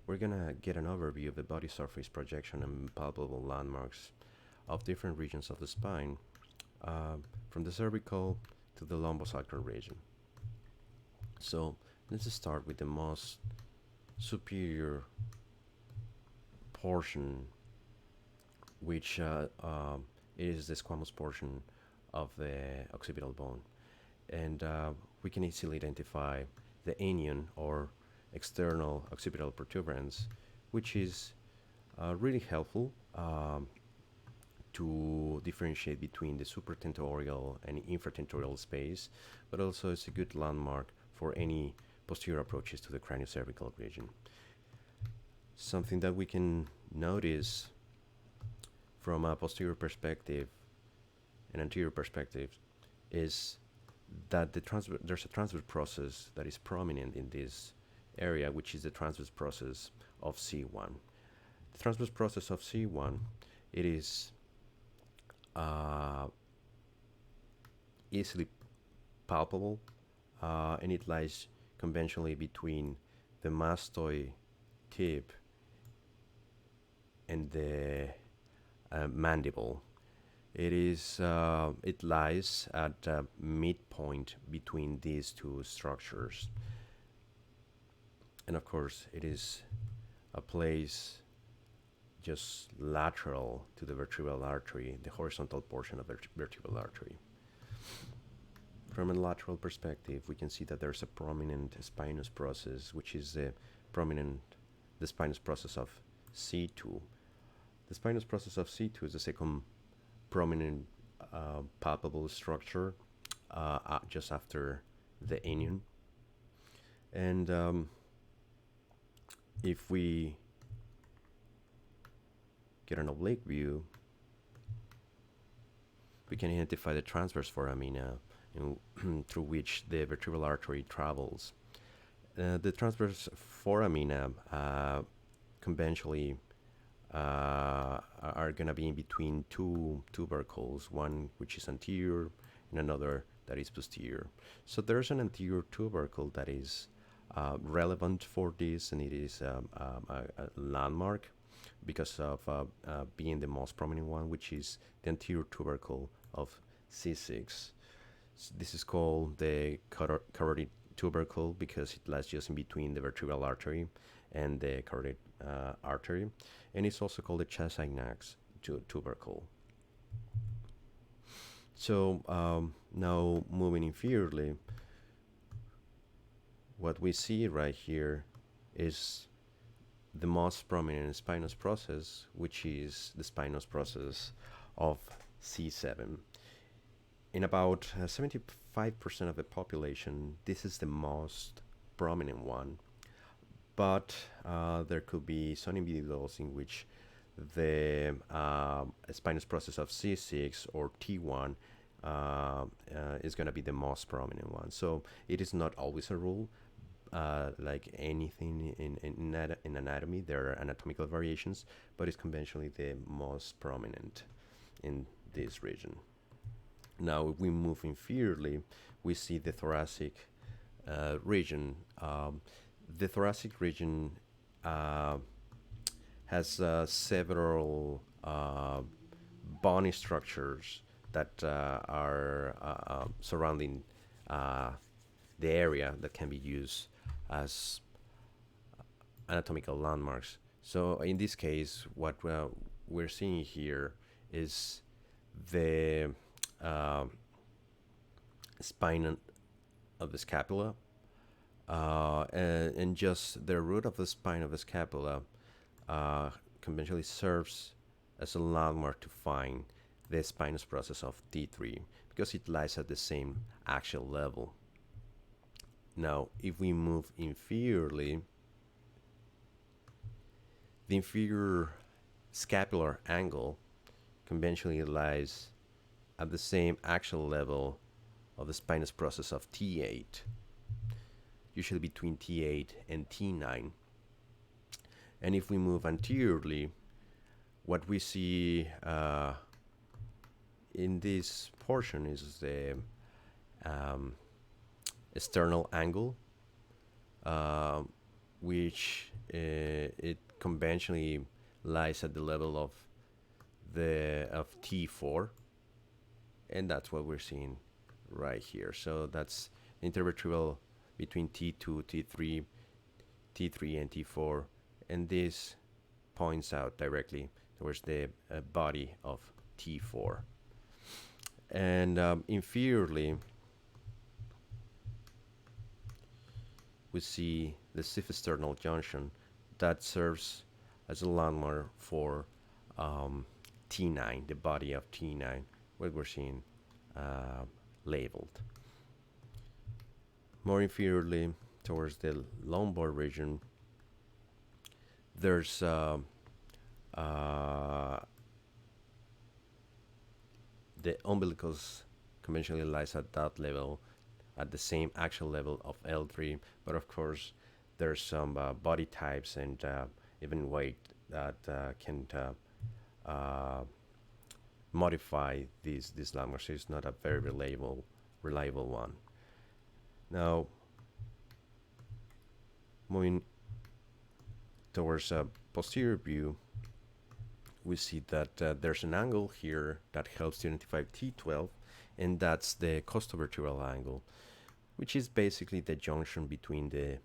we're gonna get an overview of the body surface projection and palpable landmarks of different regions of the spine, from the cervical to the lumbosacral region. So let's start with the most superior portion, which is the squamous portion of the occipital bone. And we can easily identify the anion or external occipital protuberance, which is really helpful to differentiate between the supratentorial and infratentorial space, but also it's a good landmark for any posterior approaches to the craniocervical region. Something that we can notice from a posterior perspective and anterior perspective is that there's a transverse process that is prominent in this area, which is the transverse process of C1. The transverse process of C1, it is easily palpable, and it lies conventionally between the mastoid tip and the mandible. It lies at a midpoint between these two structures, and of course it is a place just lateral to the vertebral artery, the horizontal portion of the vertebral artery. From a lateral perspective, we can see that there's a prominent spinous process, which is the spinous process of C2. The spinous process of C2 is the second prominent palpable structure just after the anion. And if we get an oblique view, we can identify the transverse foramina through which the vertebral artery travels. The transverse foramina conventionally are going to be in between two tubercles, one which is anterior and another that is posterior. So there's an anterior tubercle that is relevant for this, and it is a landmark because of being the most prominent one, which is the anterior tubercle of C6. So this is called the carotid tubercle because it lies just in between the vertebral artery and the carotid artery, and it's also called the chasagnax tubercle. So now moving inferiorly, what we see right here is the most prominent spinous process, which is the spinous process of C7. In about 75% of the population, this is the most prominent one, but there could be some individuals in which the spinous process of C6 or T1 is going to be the most prominent one. So it is not always a rule. Like anything in anatomy, there are anatomical variations, but it's conventionally the most prominent in this region. Now, if we move inferiorly, we see the thoracic region. The thoracic region has several bony structures that are surrounding the area that can be used as anatomical landmarks. So in this case, what we're seeing here is the spine of the scapula, and just the root of the spine of the scapula conventionally serves as a landmark to find the spinous process of T3 because it lies at the same axial level. Now, if we move inferiorly, the inferior scapular angle conventionally lies at the same axial level of the spinous process of T8, usually between T8 and T9. And if we move anteriorly, what we see in this portion is the sternal angle, which it conventionally lies at the level of T4, and that's what we're seeing right here. So that's intervertebral between T2, T3, T3, and T4, and this points out directly towards the body of T4. And inferiorly, we see the ciphisternal junction that serves as a landmark for T9, the body of T9, what we're seeing labeled. More inferiorly, towards the lumbar region, there's the umbilicus conventionally lies at that level, at the same actual level of L3, but of course there's some body types and even weight that can modify this landmark, so it's not a very reliable one. Now, moving towards a posterior view, we see that there's an angle here that helps to identify T12, and that's the costovertebral angle, which is basically the junction between the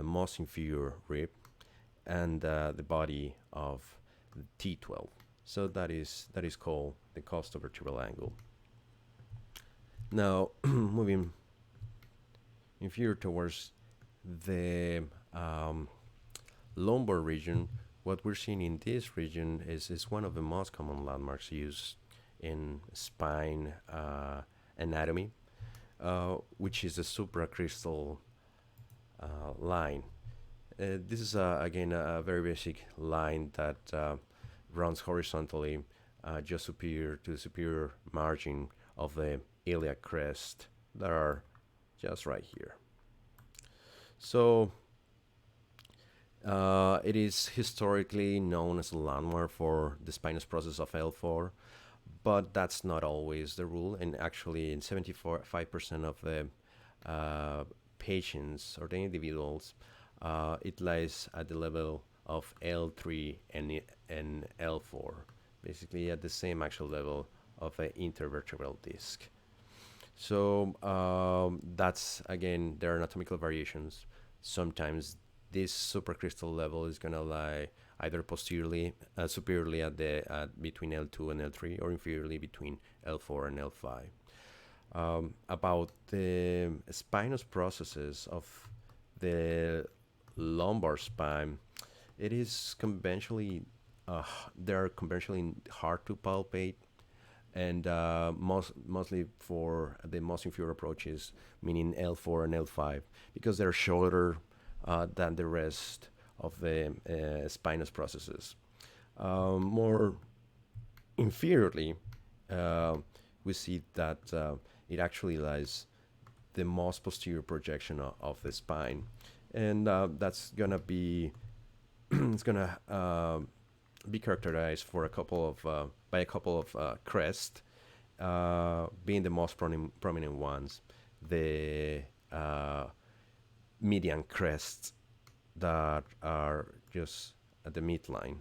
most inferior rib and the body of T12. So that is called the costovertebral angle. Now, moving inferior towards the lumbar region, what we're seeing in this region is one of the most common landmarks used in spine anatomy, which is the supracrystal line. This is again a very basic line that runs horizontally just superior to the superior margin of the iliac crest that are just right here. So it is historically known as a landmark for the spinous process of L4, but that's not always the rule. And actually, in 75% of the patients or the individuals, it lies at the level of L3 and L4, basically at the same actual level of an intervertebral disc. So that's, again, there are anatomical variations. Sometimes this supracrystal level is going to lie either posteriorly, superiorly at between L2 and L3, or inferiorly between L4 and L5. About the spinous processes of the lumbar spine, it is conventionally they're conventionally hard to palpate, and mostly for the most inferior approaches, meaning L4 and L5, because they're shorter than the rest of the spinous processes. More inferiorly, we see that it actually lies the most posterior projection of the spine, and that's gonna be it's gonna be characterized for by a couple of crests, being the most prominent ones, the median crests that are just at the midline.